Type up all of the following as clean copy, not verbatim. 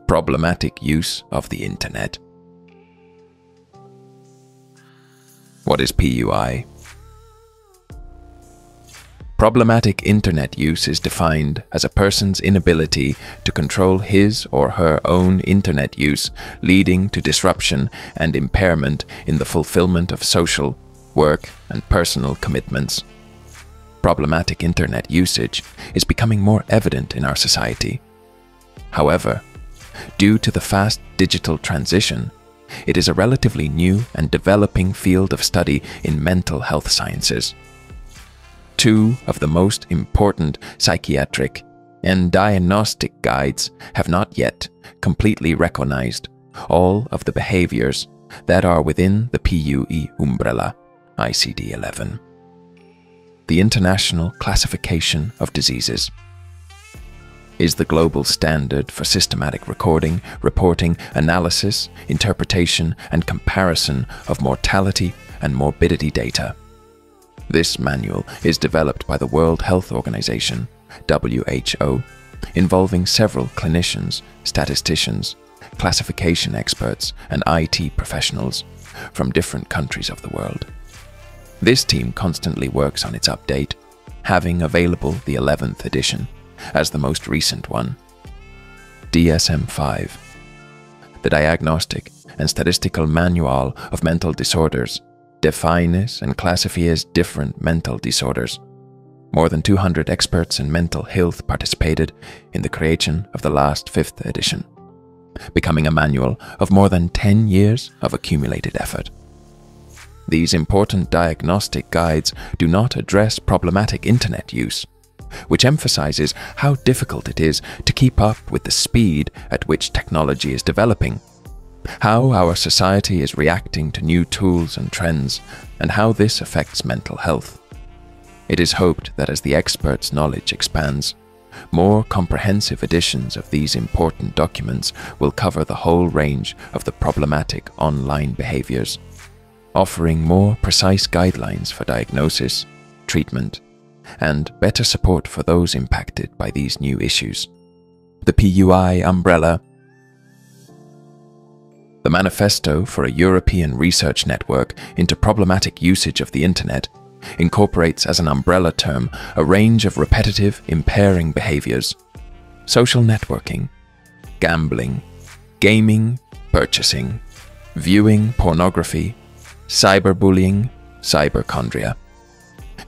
Problematic use of the internet. What is PUI? Problematic internet use is defined as a person's inability to control his or her own internet use, leading to disruption and impairment in the fulfillment of social, work, and personal commitments. Problematic internet usage is becoming more evident in our society. However, due to the fast digital transition, it is a relatively new and developing field of study in mental health sciences. Two of the most important psychiatric and diagnostic guides have not yet completely recognized all of the behaviors that are within the PUI umbrella, ICD-11. The International Classification of Diseases is the global standard for systematic recording, reporting, analysis, interpretation, and comparison of mortality and morbidity data. This manual is developed by the World Health Organization, WHO, involving several clinicians, statisticians, classification experts, and IT professionals from different countries of the world. This team constantly works on its update, having available the 11th edition as the most recent one. DSM-5, the Diagnostic and Statistical Manual of Mental Disorders, defines and classifies different mental disorders. More than 200 experts in mental health participated in the creation of the last 5th edition, becoming a manual of more than 10 years of accumulated effort. These important diagnostic guides do not address problematic internet use, which emphasizes how difficult it is to keep up with the speed at which technology is developing, how our society is reacting to new tools and trends, and how this affects mental health. It is hoped that as the experts' knowledge expands, more comprehensive editions of these important documents will cover the whole range of the problematic online behaviors, offering more precise guidelines for diagnosis, treatment, and better support for those impacted by these new issues. The PUI umbrella. The Manifesto for a European Research Network into Problematic Usage of the Internet incorporates as an umbrella term a range of repetitive, impairing behaviors: social networking, gambling, gaming, purchasing, viewing pornography, cyberbullying, cyberchondria.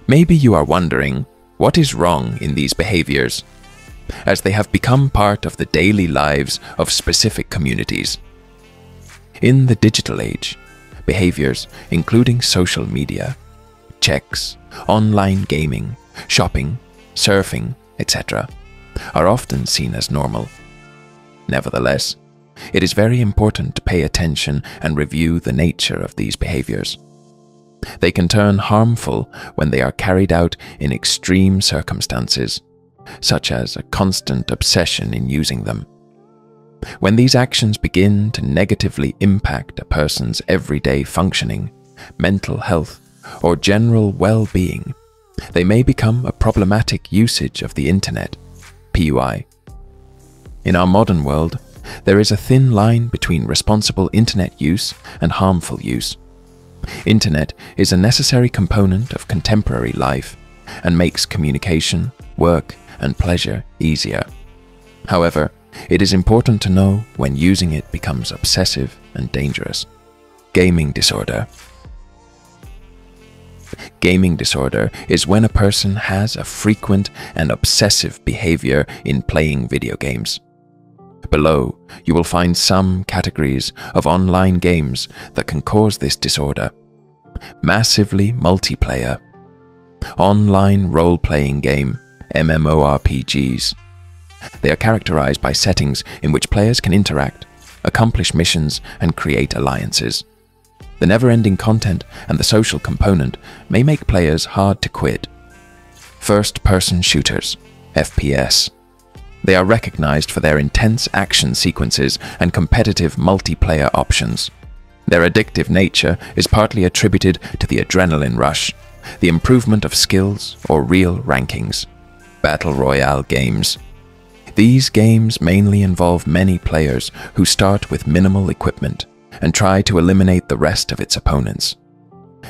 Maybe you are wondering, what is wrong in these behaviors, as they have become part of the daily lives of specific communities. In the digital age, behaviors including social media, checks, online gaming, shopping, surfing, etc., are often seen as normal. Nevertheless, it is very important to pay attention and review the nature of these behaviors. They can turn harmful when they are carried out in extreme circumstances, such as a constant obsession in using them. When these actions begin to negatively impact a person's everyday functioning, mental health, or general well-being, they may become a problematic usage of the internet, PUI. In our modern world, there is a thin line between responsible internet use and harmful use. Internet is a necessary component of contemporary life and makes communication, work, and pleasure easier. However, it is important to know when using it becomes obsessive and dangerous. Gaming disorder. Gaming disorder is when a person has a frequent and obsessive behavior in playing video games. Below, you will find some categories of online games that can cause this disorder. Massively multiplayer, online role-playing game, MMORPGs. They are characterized by settings in which players can interact, accomplish missions, and create alliances. The never-ending content and the social component may make players hard to quit. First-person shooters, FPS. They are recognized for their intense action sequences and competitive multiplayer options. Their addictive nature is partly attributed to the adrenaline rush, the improvement of skills, or real rankings. Battle Royale games. These games mainly involve many players who start with minimal equipment and try to eliminate the rest of its opponents.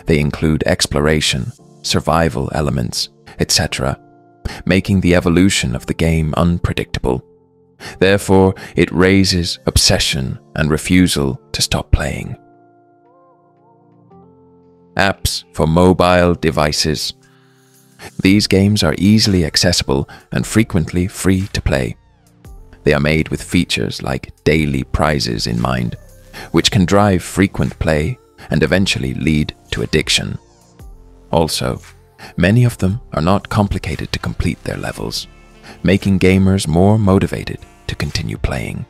They include exploration, survival elements, etc., making the evolution of the game unpredictable. Therefore, it raises obsession and refusal to stop playing. Apps for mobile devices. These games are easily accessible and frequently free to play. They are made with features like daily prizes in mind, which can drive frequent play and eventually lead to addiction. Also, many of them are not complicated to complete their levels, making gamers more motivated to continue playing.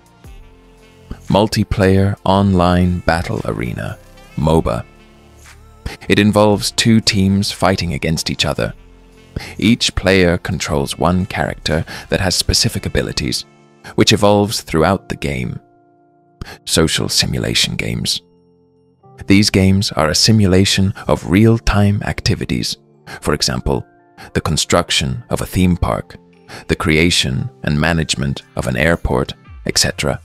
Multiplayer Online Battle Arena, MOBA. It involves two teams fighting against each other. Each player controls one character that has specific abilities, which evolves throughout the game. Social simulation games. These games are a simulation of real-time activities, for example, the construction of a theme park, the creation and management of an airport, etc.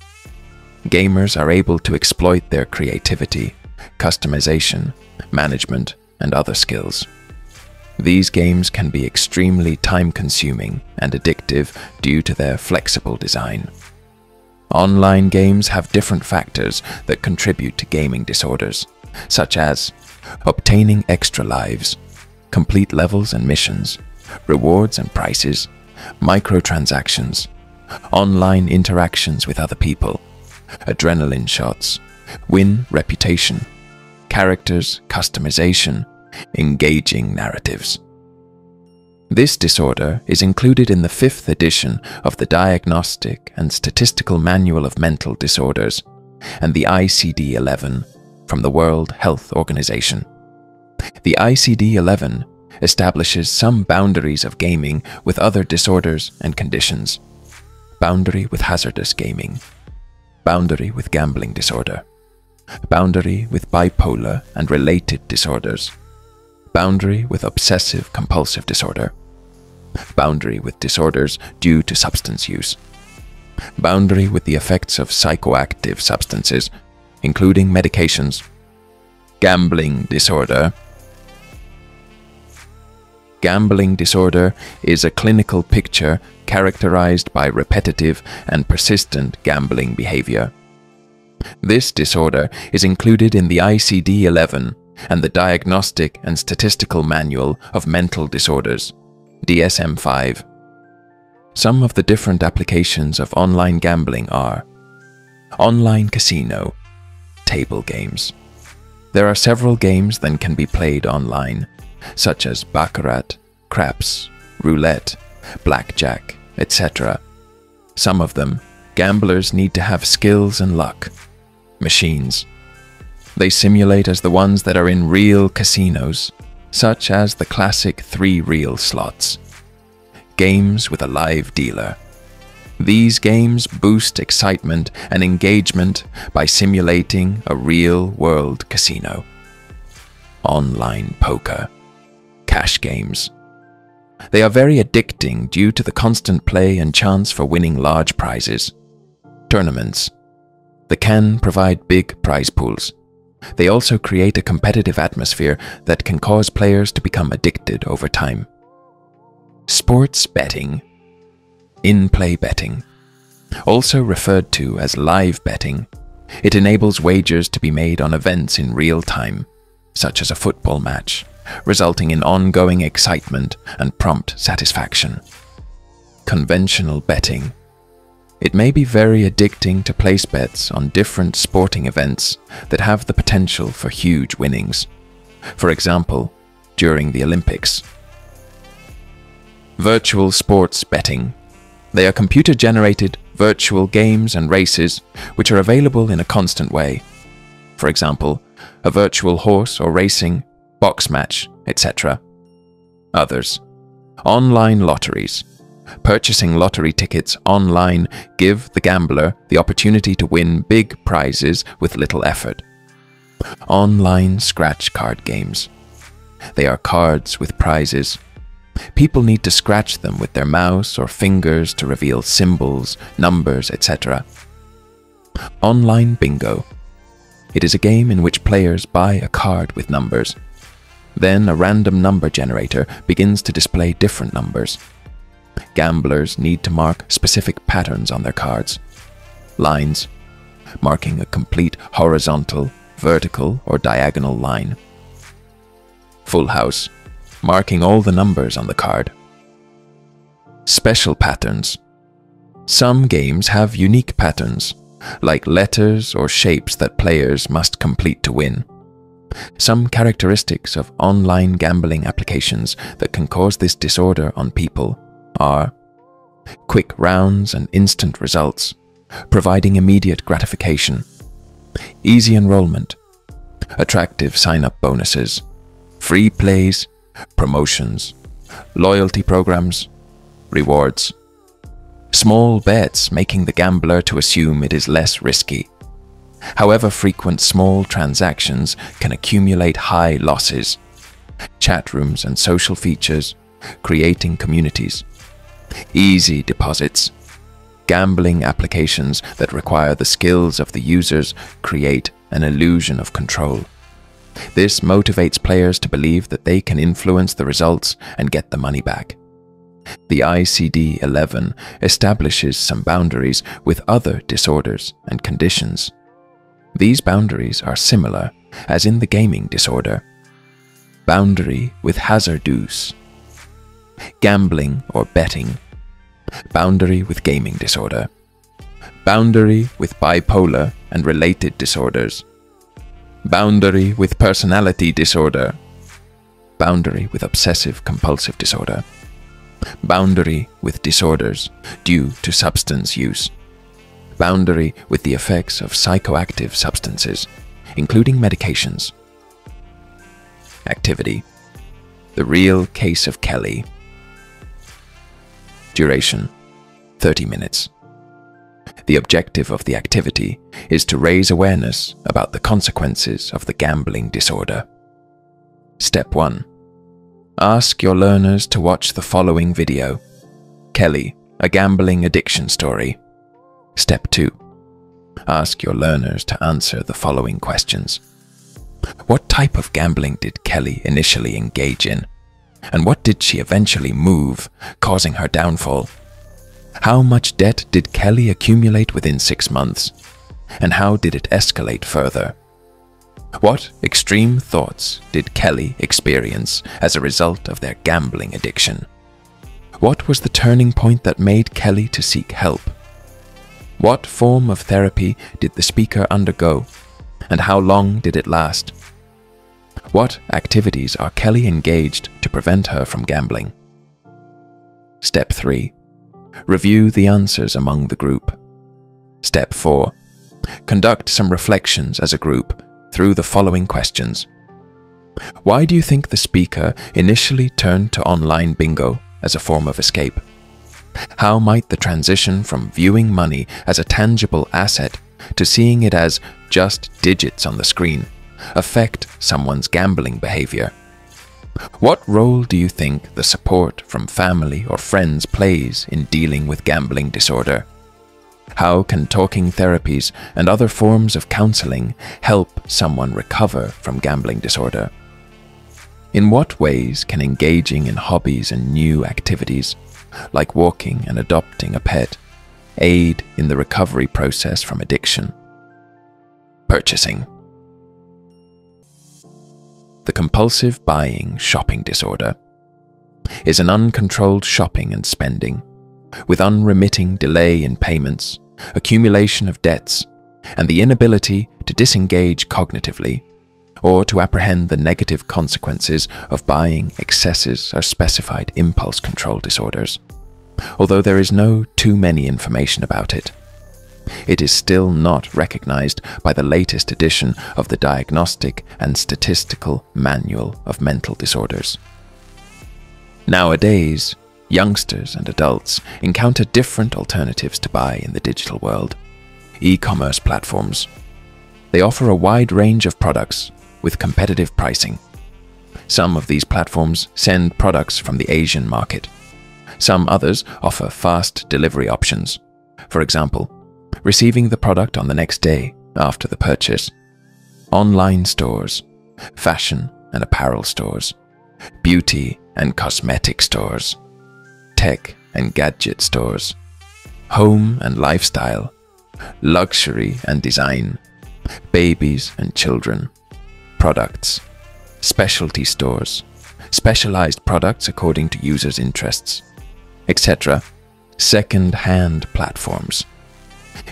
Gamers are able to exploit their creativity, customization, management, and other skills. These games can be extremely time-consuming and addictive due to their flexible design. Online games have different factors that contribute to gaming disorders, such as obtaining extra lives, complete levels and missions, rewards and prices, microtransactions, online interactions with other people, adrenaline shots, win reputation, characters, customization, engaging narratives. This disorder is included in the 5th edition of the Diagnostic and Statistical Manual of Mental Disorders and the ICD-11 from the World Health Organization. The ICD-11 establishes some boundaries of gaming with other disorders and conditions. Boundary with hazardous gaming. Boundary with gambling disorder. Boundary with bipolar and related disorders. Boundary with obsessive-compulsive disorder. Boundary with disorders due to substance use. Boundary with the effects of psychoactive substances, including medications. Gambling disorder. Gambling disorder is a clinical picture characterized by repetitive and persistent gambling behavior. This disorder is included in the ICD-11 and the Diagnostic and Statistical Manual of Mental Disorders, DSM-5. Some of the different applications of online gambling are online casino, table games. There are several games that can be played online, such as baccarat, craps, roulette, blackjack, etc. Some of them, gamblers need to have skills and luck. Machines. They simulate as the ones that are in real casinos, such as the classic 3-reel slots. Games with a live dealer. These games boost excitement and engagement by simulating a real-world casino. Online poker. Cash games. They are very addicting due to the constant play and chance for winning large prizes. Tournaments. They can provide big prize pools. They also create a competitive atmosphere that can cause players to become addicted over time. Sports betting. In-play betting. Also referred to as live betting, it enables wagers to be made on events in real time, such as a football match, resulting in ongoing excitement and prompt satisfaction. Conventional betting. It may be very addicting to place bets on different sporting events that have the potential for huge winnings. For example, during the Olympics. Virtual sports betting. They are computer-generated virtual games and races which are available in a constant way. For example, a virtual horse or racing, box match, etc. Others. Online lotteries. Purchasing lottery tickets online give the gambler the opportunity to win big prizes with little effort. Online scratch card games. They are cards with prizes. People need to scratch them with their mouse or fingers to reveal symbols, numbers, etc. Online bingo. It is a game in which players buy a card with numbers. Then a random number generator begins to display different numbers. Gamblers need to mark specific patterns on their cards. Lines, marking a complete horizontal, vertical, or diagonal line. Full house, marking all the numbers on the card. Special patterns. Some games have unique patterns, like letters or shapes that players must complete to win. Some characteristics of online gambling applications that can cause this disorder on people are quick rounds and instant results, providing immediate gratification, easy enrollment, attractive sign-up bonuses, free plays, promotions, loyalty programs, rewards, small bets making the gambler to assume it is less risky. However frequent small transactions can accumulate high losses. Chat rooms and social features, creating communities. Easy deposits. Gambling applications that require the skills of the users create an illusion of control. This motivates players to believe that they can influence the results and get the money back. The ICD-11 establishes some boundaries with other disorders and conditions. These boundaries are similar as in the gaming disorder. Boundary with hazard use. Gambling or betting. Boundary with gaming disorder. Boundary with bipolar and related disorders. Boundary with personality disorder. Boundary with obsessive-compulsive disorder. Boundary with disorders due to substance use. Boundary with the effects of psychoactive substances, including medications. Activity. The real case of Kelly. Duration, 30 minutes. The objective of the activity is to raise awareness about the consequences of the gambling disorder. Step 1. Ask your learners to watch the following video. Kelly, a gambling addiction story. Step 2. Ask your learners to answer the following questions. What type of gambling did Kelly initially engage in? And what did she eventually move, causing her downfall? How much debt did Kelly accumulate within 6 months? And how did it escalate further? What extreme thoughts did Kelly experience as a result of their gambling addiction? What was the turning point that made Kelly to seek help? What form of therapy did the speaker undergo, and how long did it last? What activities are Kelly engaged to prevent her from gambling? Step 3. Review the answers among the group. Step 4. Conduct some reflections as a group through the following questions. Why do you think the speaker initially turned to online bingo as a form of escape? How might the transition from viewing money as a tangible asset to seeing it as just digits on the screen affect someone's gambling behavior? What role do you think the support from family or friends plays in dealing with gambling disorder? How can talking therapies and other forms of counseling help someone recover from gambling disorder? In what ways can engaging in hobbies and new activities, like walking and adopting a pet, aid in the recovery process from addiction? Purchasing. The compulsive buying shopping disorder is an uncontrolled shopping and spending, with unremitting delay in payments, accumulation of debts, and the inability to disengage cognitively or to apprehend the negative consequences of buying excesses or specified impulse control disorders. Although there is no too many information about it, it is still not recognized by the latest edition of the Diagnostic and Statistical Manual of Mental Disorders. Nowadays, youngsters and adults encounter different alternatives to buy in the digital world. E-commerce platforms. They offer a wide range of products with competitive pricing. Some of these platforms send products from the Asian market. Some others offer fast delivery options. For example, receiving the product on the next day after the purchase. Online stores, fashion and apparel stores, beauty and cosmetic stores, tech and gadget stores, home and lifestyle, luxury and design, babies and children, products, specialty stores, specialized products according to users' interests, etc. Second-hand platforms.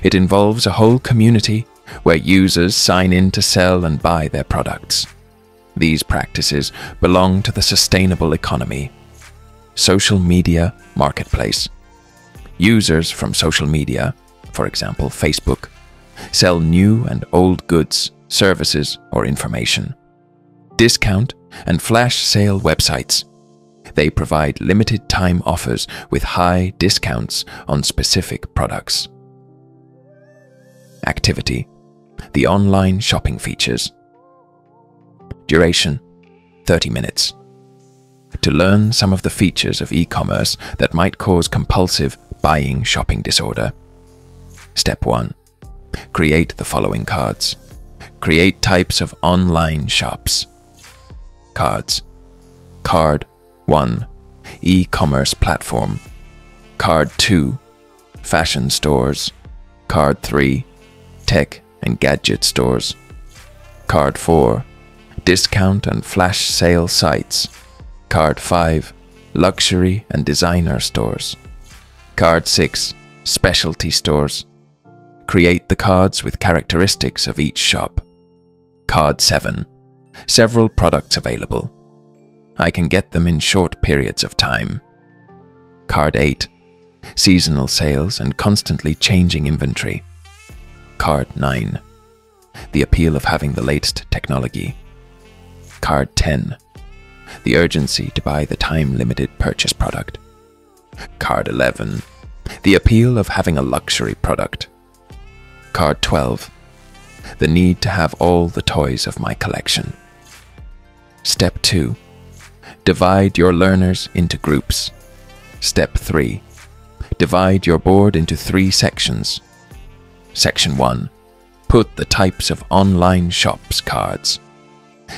It involves a whole community where users sign in to sell and buy their products. These practices belong to the sustainable economy. Social media marketplace. Users from social media, for example Facebook, sell new and old goods, services, or information. Discount and flash sale websites. They provide limited time offers with high discounts on specific products. Activity. The online shopping features. Duration, 30 minutes. To learn some of the features of e-commerce that might cause compulsive buying shopping disorder. Step 1. Create the following cards. Create types of online shops. Cards. Card 1. E-commerce platform. Card 2. Fashion stores. Card 3. Tech and gadget stores. Card 4. Discount and flash sale sites. Card 5. Luxury and designer stores. Card 6. Specialty stores. Create the cards with characteristics of each shop. Card 7. Several products available. I can get them in short periods of time. Card 8. Seasonal sales and constantly changing inventory. Card 9. The appeal of having the latest technology. Card 10. The urgency to buy the time-limited purchase product. Card 11. The appeal of having a luxury product. Card 12. The need to have all the toys of my collection. Step 2. Divide your learners into groups. Step 3. Divide your board into 3 sections. Section 1. Put the types of online shops cards.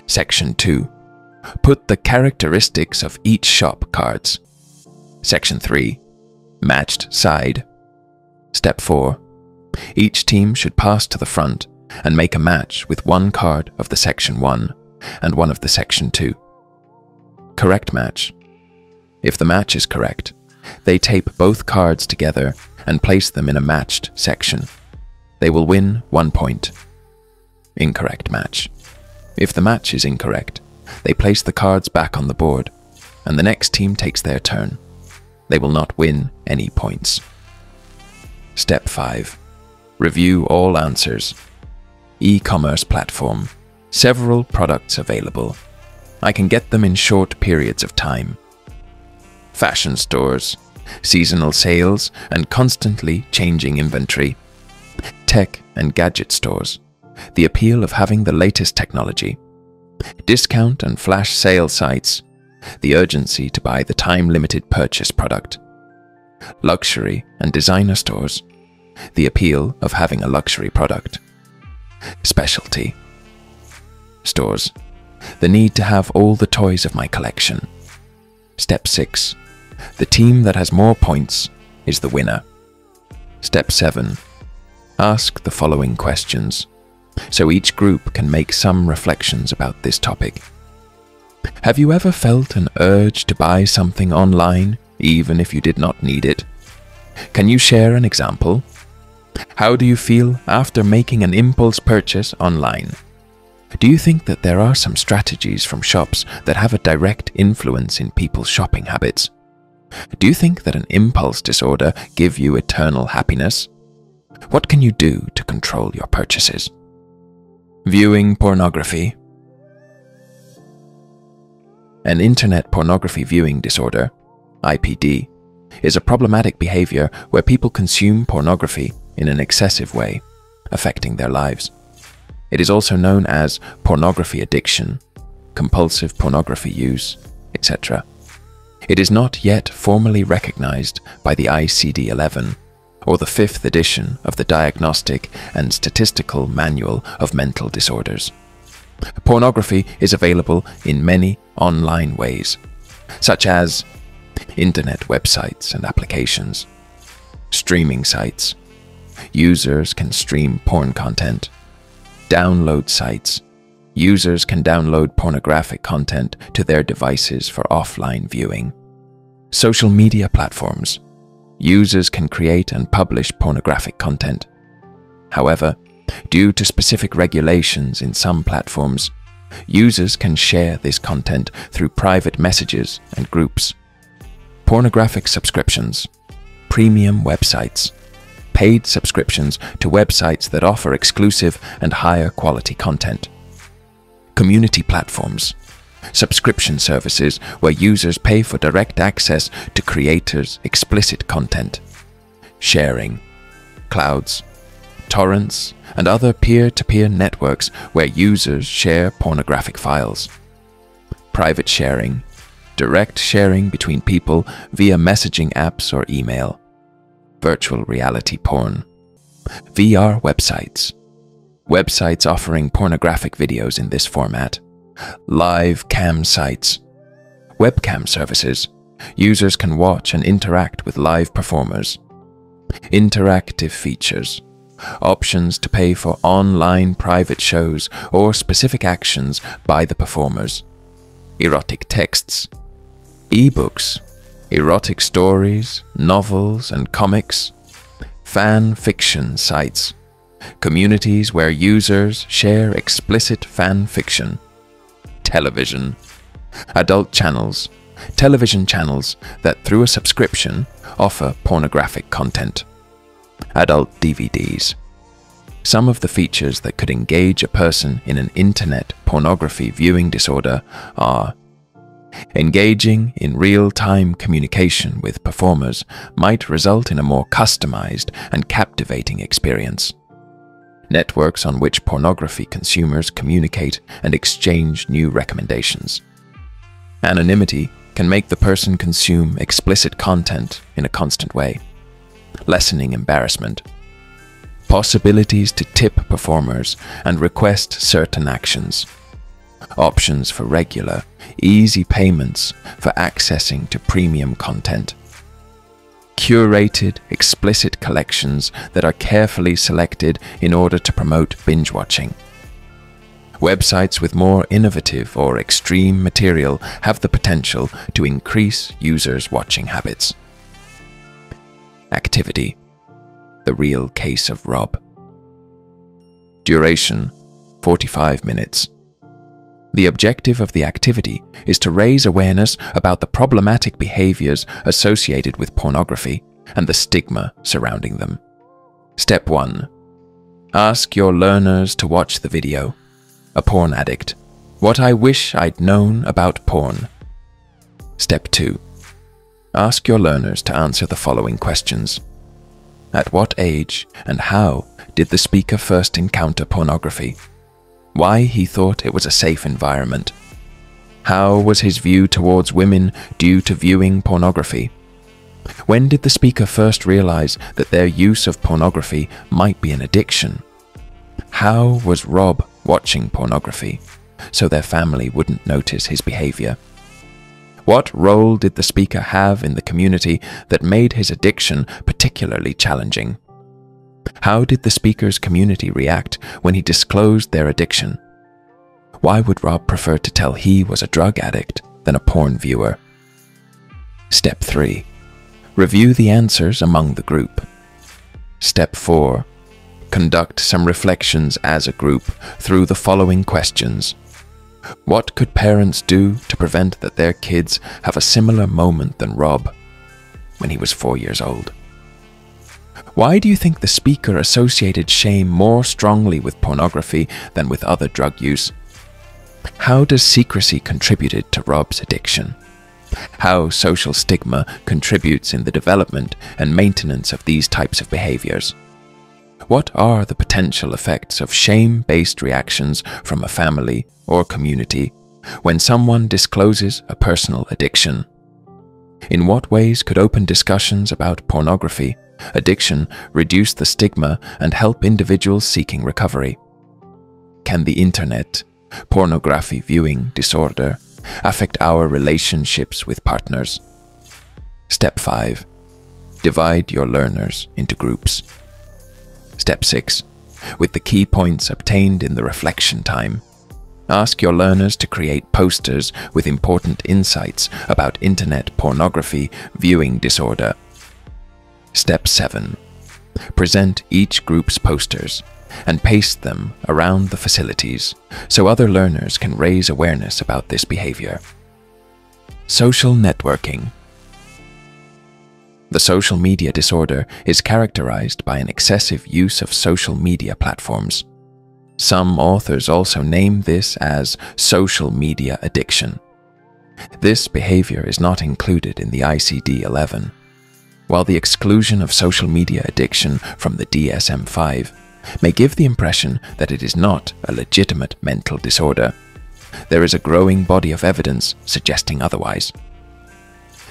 Section 2. Put the characteristics of each shop cards. Section 3. Matched side. Step 4. Each team should pass to the front and make a match with one card of the Section 1 and one of the Section 2. Correct match. If the match is correct, they tape both cards together and place them in a matched section. They will win 1 point. Incorrect match. If the match is incorrect, they place the cards back on the board, and the next team takes their turn. They will not win any points. Step 5. Review all answers. E-commerce platform. Several products available. I can get them in short periods of time. Fashion stores. Seasonal sales and constantly changing inventory. Tech and gadget stores. The appeal of having the latest technology. Discount and flash sale sites. The urgency to buy the time-limited purchase product. Luxury and designer stores. The appeal of having a luxury product. Specialty stores. The need to have all the toys of my collection. Step 6. The team that has more points is the winner. Step 7. Ask the following questions, so each group can make some reflections about this topic. Have you ever felt an urge to buy something online, even if you did not need it? Can you share an example? How do you feel after making an impulse purchase online? Do you think that there are some strategies from shops that have a direct influence in people's shopping habits? Do you think that an impulse disorder gives you eternal happiness? What can you do to control your purchases? Viewing pornography. An internet pornography viewing disorder, IPD, is a problematic behavior where people consume pornography in an excessive way, affecting their lives. It is also known as pornography addiction. compulsive pornography use, etc. It is not yet formally recognized by the ICD-11 or the 5th edition of the Diagnostic and Statistical Manual of Mental Disorders. Pornography is available in many online ways, such as internet websites and applications, streaming sites. Users can stream porn content. Download sites. Users can download pornographic content to their devices for offline viewing. Social media platforms. Users can create and publish pornographic content. However, due to specific regulations in some platforms, users can share this content through private messages and groups. Pornographic subscriptions, premium websites, paid subscriptions to websites that offer exclusive and higher quality content. Community platforms, subscription services where users pay for direct access to creators' explicit content. Sharing, clouds, torrents, and other peer-to-peer networks where users share pornographic files. Private sharing, direct sharing between people via messaging apps or email. Virtual reality porn. VR websites. Websites offering pornographic videos in this format. Live cam sites. Webcam services. Users can watch and interact with live performers. Interactive features. Options to pay for online private shows or specific actions by the performers. Erotic texts. E-books. Erotic stories, novels and comics. Fan fiction sites. Communities where users share explicit fan fiction. Television. Adult channels. Television channels that through a subscription offer pornographic content. Adult DVDs. Some of the features that could engage a person in an internet pornography viewing disorder are: engaging in real-time communication with performers might result in a more customized and captivating experience. Networks on which pornography consumers communicate and exchange new recommendations. Anonymity can make the person consume explicit content in a constant way, lessening embarrassment. Possibilities to tip performers and request certain actions. Options for regular, easy payments for accessing to premium content. Curated, explicit collections that are carefully selected in order to promote binge watching. Websites with more innovative or extreme material have the potential to increase users' watching habits. Activity. The real case of Rob. Duration: 45 minutes. The objective of the activity is to raise awareness about the problematic behaviors associated with pornography and the stigma surrounding them. Step 1. Ask your learners to watch the video. A porn addict. What I wish I'd known about porn. Step 2. Ask your learners to answer the following questions. At what age and how did the speaker first encounter pornography? Why he thought it was a safe environment? How was his view towards women due to viewing pornography? When did the speaker first realize that their use of pornography might be an addiction? How was Rob watching pornography so their family wouldn't notice his behavior? What role did the speaker have in the community that made his addiction particularly challenging? How did the speaker's community react when he disclosed their addiction? Why would Rob prefer to tell he was a drug addict than a porn viewer? Step 3. Review the answers among the group. Step 4. Conduct some reflections as a group through the following questions. What could parents do to prevent that their kids have a similar moment than Rob when he was 4 years old? Why do you think the speaker associated shame more strongly with pornography than with other drug use? How does secrecy contributed to Rob's addiction? How social stigma contributes in the development and maintenance of these types of behaviors? What are the potential effects of shame-based reactions from a family or community when someone discloses a personal addiction. In what ways could open discussions about pornography, addiction, reduce the stigma and help individuals seeking recovery? Can the internet, pornography viewing disorder, affect our relationships with partners? Step 5. Divide your learners into groups. Step 6. With the key points obtained in the reflection time, ask your learners to create posters with important insights about internet pornography viewing disorder. Step 7. Present each group's posters and paste them around the facilities so other learners can raise awareness about this behavior. Social networking. The social media disorder is characterized by an excessive use of social media platforms. Some authors also name this as social media addiction. This behavior is not included in the ICD-11, while the exclusion of social media addiction from the DSM-5 may give the impression that it is not a legitimate mental disorder. There is a growing body of evidence suggesting otherwise.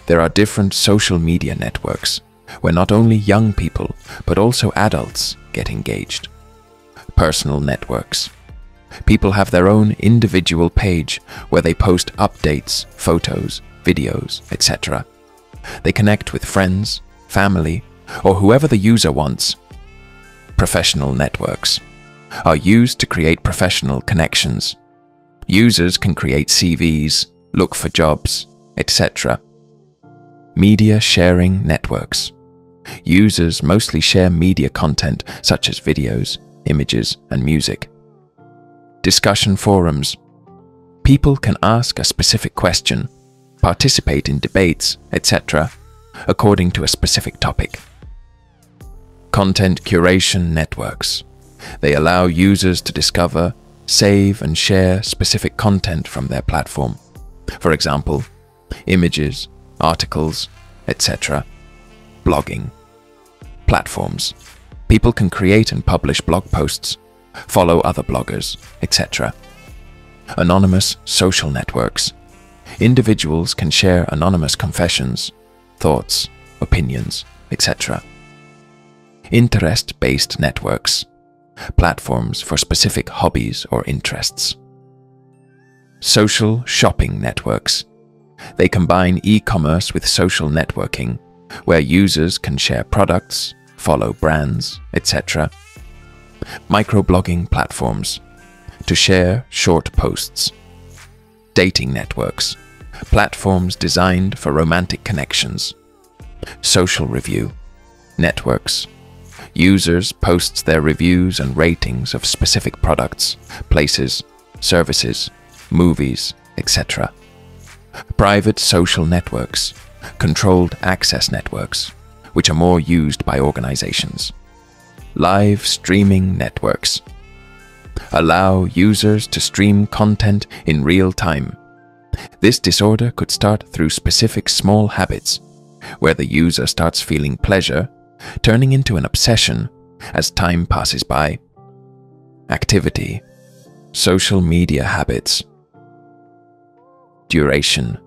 There are different social media networks where not only young people but also adults get engaged. Personal networks. People have their own individual page where they post updates, photos, videos, etc. They connect with friends, family, or whoever the user wants. Professional networks are used to create professional connections. Users can create CVs, look for jobs, etc. Media sharing networks. Users mostly share media content such as videos, images, and music. Discussion forums. People can ask a specific question, participate in debates, etc., according to a specific topic. Content curation networks. They allow users to discover, save, and share specific content from their platform. For example, images, articles, etc. Blogging. Platforms. People can create and publish blog posts, follow other bloggers, etc. Anonymous social networks. Individuals can share anonymous confessions, thoughts, opinions, etc. Interest-based networks. Platforms for specific hobbies or interests. Social shopping networks. They combine e-commerce with social networking, where users can share products, follow brands, etc. Microblogging platforms. To share short posts. Dating networks. Platforms designed for romantic connections. Social review. Networks. Users post their reviews and ratings of specific products, places, services, movies, etc. Private social networks. Controlled access networks, which are more used by organizations. Live streaming networks. Allow users to stream content in real time. This disorder could start through specific small habits, where the user starts feeling pleasure, turning into an obsession as time passes by. Activity. Social media habits. Duration.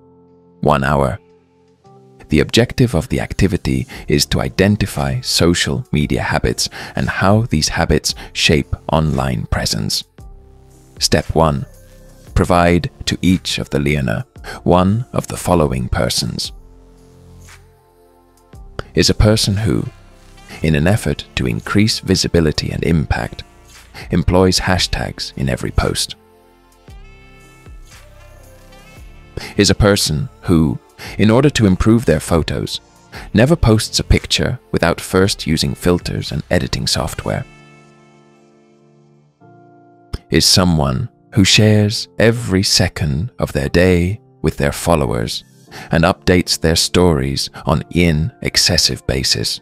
1 hour. The objective of the activity is to identify social media habits and how these habits shape online presence. Step 1. Provide to each of the learner one of the following persons. Is a person who, in an effort to increase visibility and impact, employs hashtags in every post. Is a person who, in order to improve their photos, never posts a picture without first using filters and editing software. Is someone who shares every second of their day with their followers and updates their stories on an excessive basis.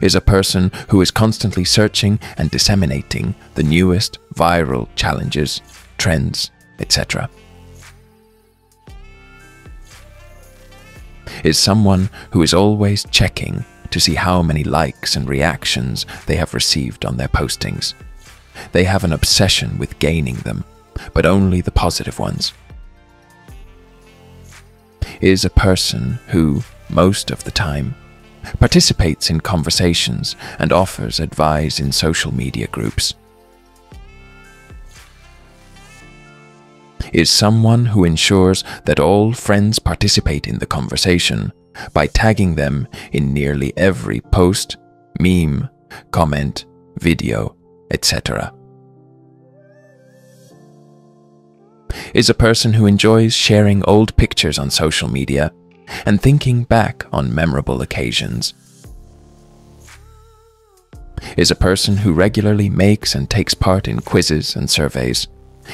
Is a person who is constantly searching and disseminating the newest viral challenges, trends, etc. Is someone who is always checking to see how many likes and reactions they have received on their postings. They have an obsession with gaining them, but only the positive ones. Is a person who, most of the time, participates in conversations and offers advice in social media groups. Is someone who ensures that all friends participate in the conversation by tagging them in nearly every post, meme, comment, video, etc. Is a person who enjoys sharing old pictures on social media and thinking back on memorable occasions. Is a person who regularly makes and takes part in quizzes and surveys,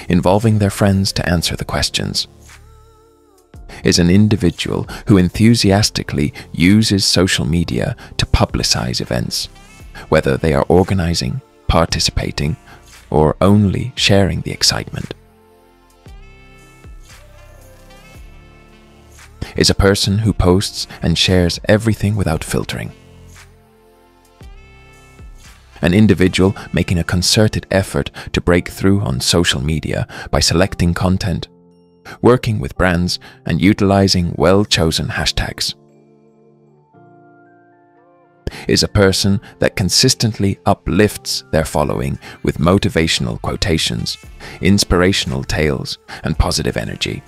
involving their friends to answer the questions. Is an individual who enthusiastically uses social media to publicize events, whether they are organizing, participating, or only sharing the excitement. Is a person who posts and shares everything without filtering. An individual making a concerted effort to break through on social media by selecting content, working with brands, and utilizing well-chosen hashtags. Is a person that consistently uplifts their following with motivational quotations, inspirational tales, and positive energy.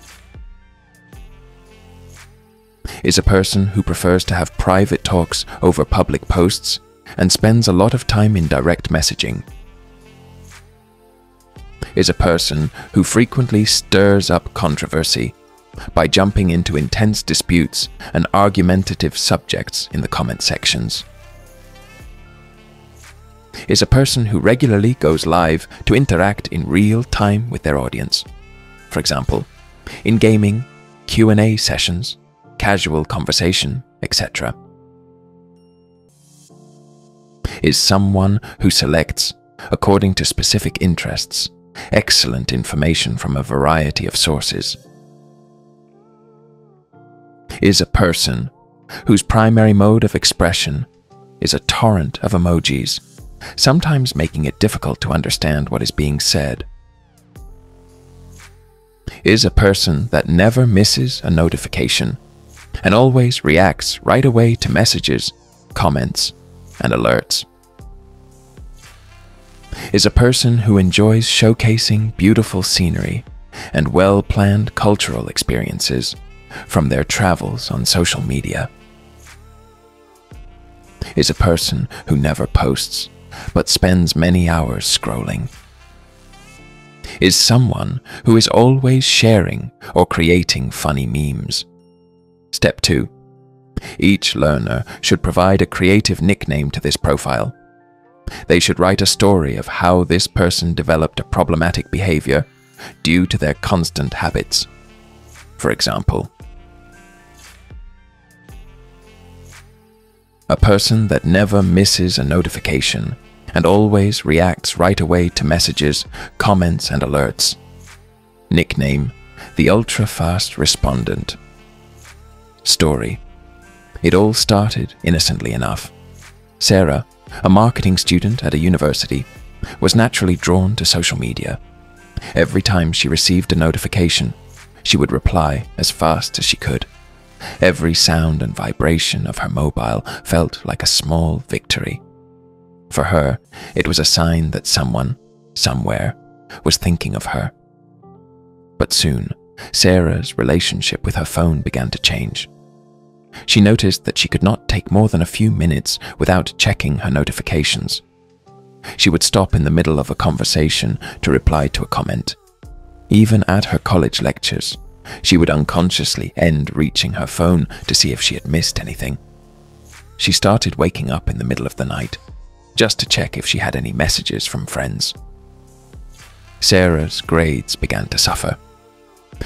Is a person who prefers to have private talks over public posts and spends a lot of time in direct messaging. Is a person who frequently stirs up controversy by jumping into intense disputes and argumentative subjects in the comment sections. Is a person who regularly goes live to interact in real time with their audience. For example, in gaming, Q&A sessions, casual conversation, etc. Is someone who selects, according to specific interests, excellent information from a variety of sources. Is a person whose primary mode of expression is a torrent of emojis, sometimes making it difficult to understand what is being said. Is a person that never misses a notification and always reacts right away to messages, comments, and alerts. Is a person who enjoys showcasing beautiful scenery and well-planned cultural experiences from their travels on social media. Is a person who never posts, but spends many hours scrolling. Is someone who is always sharing or creating funny memes. Step 2. Each learner should provide a creative nickname to this profile. They should write a story of how this person developed a problematic behavior due to their constant habits. For example, a person that never misses a notification and always reacts right away to messages, comments, and alerts. Nickname: the ultra-fast respondent. Story: it all started innocently enough. Sarah, a marketing student at a university, was naturally drawn to social media. Every time she received a notification, she would reply as fast as she could. Every sound and vibration of her mobile felt like a small victory. For her, it was a sign that someone, somewhere, was thinking of her. But soon, Sarah's relationship with her phone began to change. She noticed that she could not take more than a few minutes without checking her notifications. She would stop in the middle of a conversation to reply to a comment. Even at her college lectures, she would unconsciously end reaching her phone to see if she had missed anything. She started waking up in the middle of the night, just to check if she had any messages from friends. Sarah's grades began to suffer.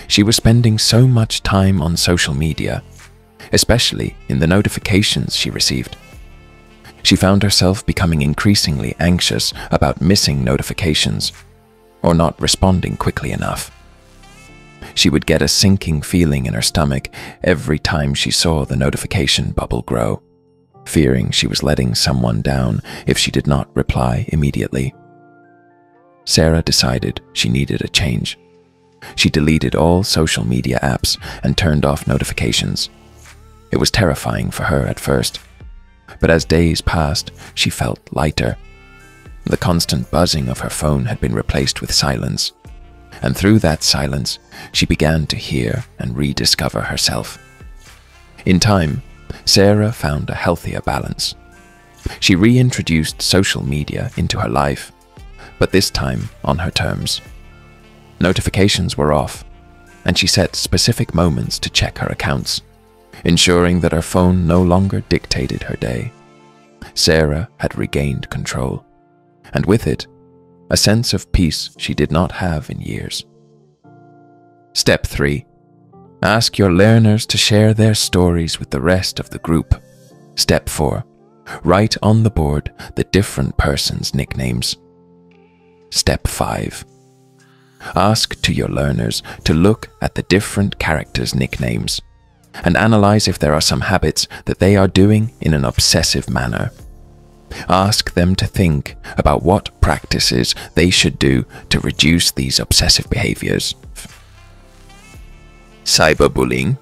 She was spending so much time on social media, especially in the notifications she received. She found herself becoming increasingly anxious about missing notifications or not responding quickly enough. She would get a sinking feeling in her stomach every time she saw the notification bubble grow, fearing she was letting someone down if she did not reply immediately. Sarah decided she needed a change. She deleted all social media apps and turned off notifications. It was terrifying for her at first, but as days passed, she felt lighter. The constant buzzing of her phone had been replaced with silence, and through that silence, she began to hear and rediscover herself. In time, Sarah found a healthier balance. She reintroduced social media into her life, but this time on her terms. Notifications were off, and she set specific moments to check her accounts, ensuring that her phone no longer dictated her day. Sarah had regained control, and with it, a sense of peace she did not have in years. Step 3. Ask your learners to share their stories with the rest of the group. Step 4. Write on the board the different persons' nicknames. Step 5. Ask to your learners to look at the different characters' nicknames and analyze if there are some habits that they are doing in an obsessive manner. Ask them to think about what practices they should do to reduce these obsessive behaviors. Cyberbullying.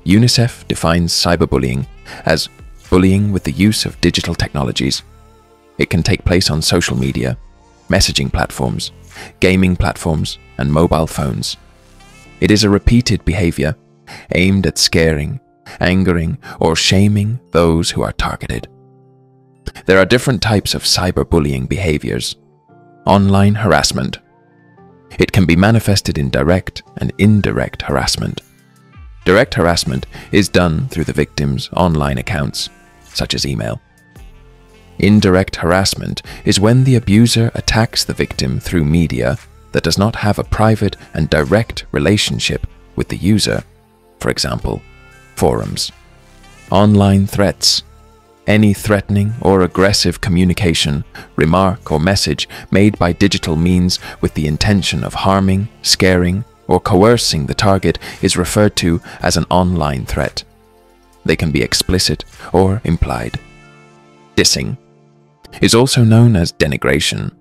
UNICEF defines cyberbullying as bullying with the use of digital technologies. It can take place on social media, messaging platforms, gaming platforms, and mobile phones. It is a repeated behavior aimed at scaring, angering, or shaming those who are targeted. There are different types of cyberbullying behaviors. Online harassment. It can be manifested in direct and indirect harassment. Direct harassment is done through the victim's online accounts, such as email. Indirect harassment is when the abuser attacks the victim through media that does not have a private and direct relationship with the user, for example, forums. Online threats. Any threatening or aggressive communication, remark, or message made by digital means with the intention of harming, scaring, or coercing the target is referred to as an online threat. They can be explicit or implied. Dissing is also known as denigration.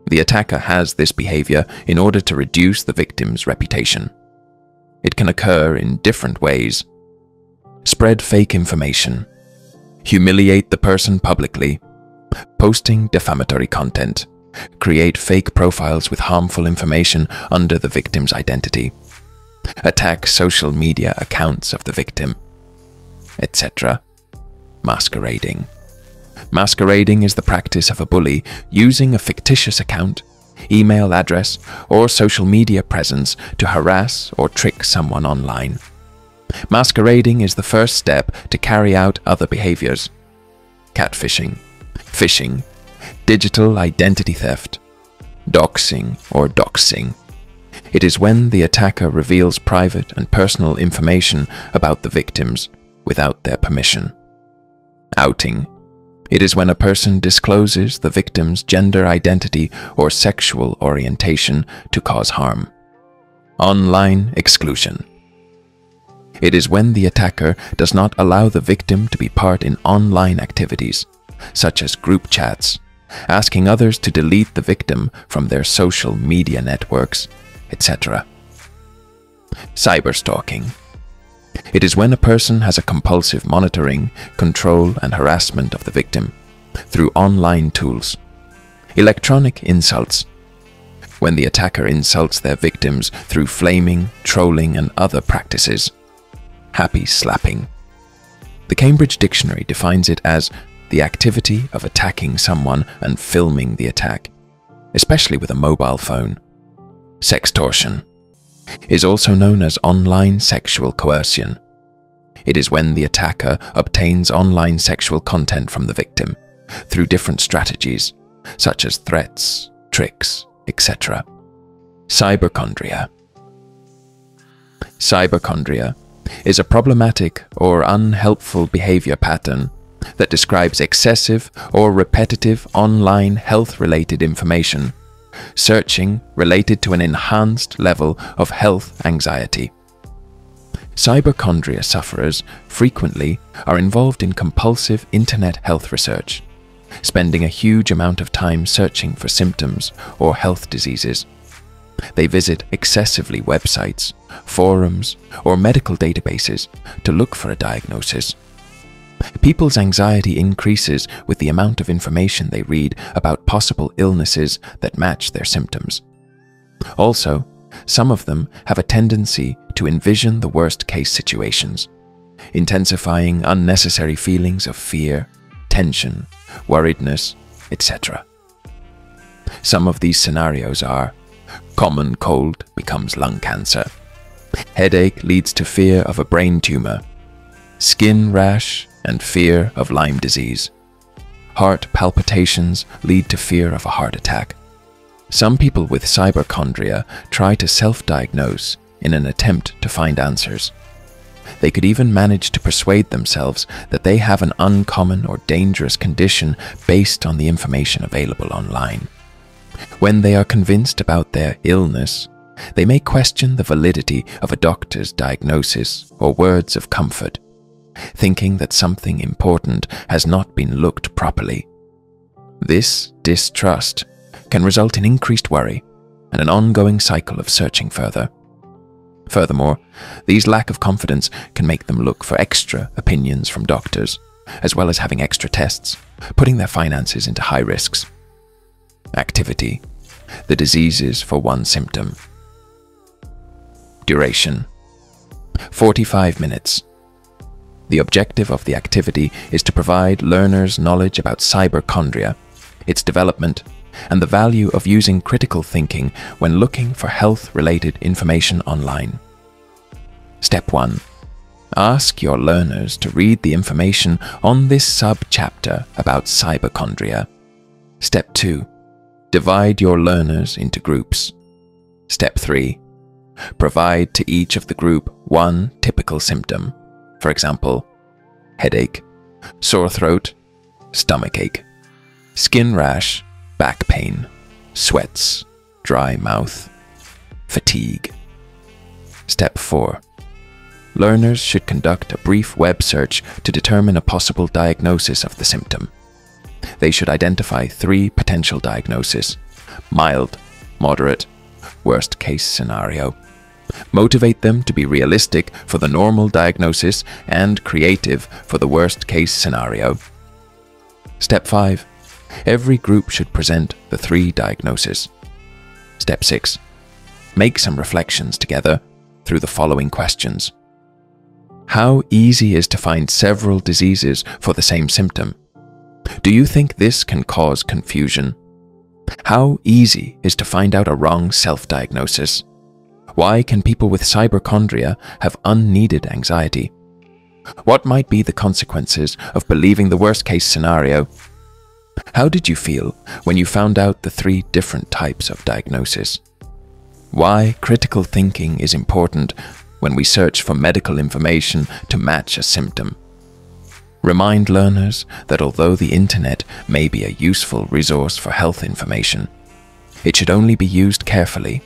The attacker has this behavior in order to reduce the victim's reputation. It can occur in different ways. Spread fake information. Humiliate the person publicly. Posting defamatory content. Create fake profiles with harmful information under the victim's identity. Attack social media accounts of the victim, etc. Masquerading. Masquerading is the practice of a bully using a fictitious account, email address, or social media presence to harass or trick someone online. Masquerading is the first step to carry out other behaviors. Catfishing, phishing, digital identity theft, doxing or doxing. It is when the attacker reveals private and personal information about the victims without their permission. Outing. It is when a person discloses the victim's gender identity or sexual orientation to cause harm. Online exclusion. It is when the attacker does not allow the victim to be part in online activities, such as group chats, asking others to delete the victim from their social media networks, etc. Cyberstalking. It is when a person has a compulsive monitoring, control, and harassment of the victim through online tools. Electronic insults. When the attacker insults their victims through flaming, trolling, and other practices. Happy slapping. The Cambridge Dictionary defines it as the activity of attacking someone and filming the attack, especially with a mobile phone. Sextortion is also known as online sexual coercion. It is when the attacker obtains online sexual content from the victim through different strategies, such as threats, tricks, etc. Cyberchondria. Cyberchondria is a problematic or unhelpful behavior pattern that describes excessive or repetitive online health-related information, searching related to an enhanced level of health anxiety. Cyberchondria sufferers frequently are involved in compulsive internet health research, spending a huge amount of time searching for symptoms or health diseases. They visit excessively websites, forums, or medical databases to look for a diagnosis. People's anxiety increases with the amount of information they read about possible illnesses that match their symptoms. Also, some of them have a tendency to envision the worst-case situations, intensifying unnecessary feelings of fear, tension, worriedness, etc. Some of these scenarios are: common cold becomes lung cancer, headache leads to fear of a brain tumor, skin rash and fear of Lyme disease, heart palpitations lead to fear of a heart attack. Some people with hypochondria try to self-diagnose in an attempt to find answers. They could even manage to persuade themselves that they have an uncommon or dangerous condition based on the information available online. When they are convinced about their illness, they may question the validity of a doctor's diagnosis or words of comfort, thinking that something important has not been looked properly. This distrust can result in increased worry and an ongoing cycle of searching further. Furthermore, these lack of confidence can make them look for extra opinions from doctors, as well as having extra tests, putting their finances into high risks. Activity: the diseases for one symptom. Duration: 45 minutes. The objective of the activity is to provide learners knowledge about hypochondria, its development, and the value of using critical thinking when looking for health-related information online. Step 1. Ask your learners to read the information on this sub-chapter about hypochondria. Step 2. Divide your learners into groups. Step 3. Provide to each of the group one typical symptom. For example, headache, sore throat, stomachache, skin rash, back pain, sweats, dry mouth, fatigue. Step 4. Learners should conduct a brief web search to determine a possible diagnosis of the symptom. They should identify 3 potential diagnoses: mild, moderate, worst case scenario. Motivate them to be realistic for the normal diagnosis and creative for the worst case scenario. Step 5. Every group should present the 3 diagnoses. Step 6. Make some reflections together through the following questions. How easy is to find several diseases for the same symptom? Do you think this can cause confusion? How easy is to find out a wrong self-diagnosis? Why can people with hypochondria have unneeded anxiety? What might be the consequences of believing the worst-case scenario? How did you feel when you found out the 3 different types of diagnosis? Why critical thinking is important when we search for medical information to match a symptom. Remind learners that although the internet may be a useful resource for health information, it should only be used carefully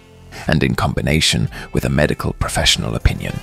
and in combination with a medical professional opinion.